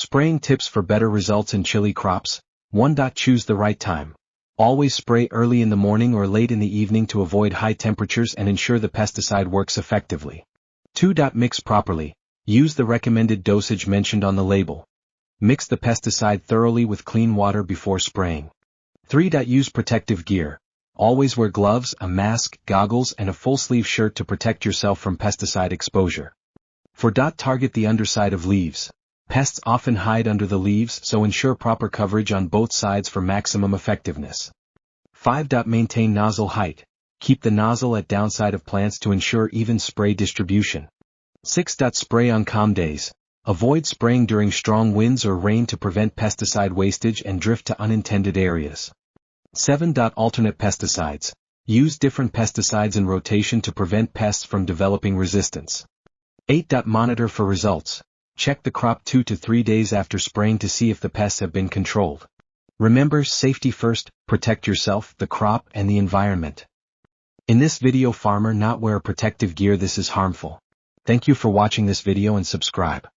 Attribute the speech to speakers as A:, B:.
A: Spraying tips for better results in chili crops. 1. Choose the right time. Always spray early in the morning or late in the evening to avoid high temperatures and ensure the pesticide works effectively. 2. Mix properly. Use the recommended dosage mentioned on the label. Mix the pesticide thoroughly with clean water before spraying. 3. Use protective gear. Always wear gloves, a mask, goggles, and a full-sleeve shirt to protect yourself from pesticide exposure. 4. Target the underside of leaves. Pests often hide under the leaves, so ensure proper coverage on both sides for maximum effectiveness. 5. Maintain nozzle height. Keep the nozzle at downside of plants to ensure even spray distribution. 6. Spray on calm days. Avoid spraying during strong winds or rain to prevent pesticide wastage and drift to unintended areas. 7. Alternate pesticides. Use different pesticides in rotation to prevent pests from developing resistance. 8. Monitor for results. Check the crop 2 to 3 days after spraying to see if the pests have been controlled. Remember, safety first, protect yourself, the crop, and the environment. In this video, farmer not wear protective gear, this is harmful. Thank you for watching this video and subscribe.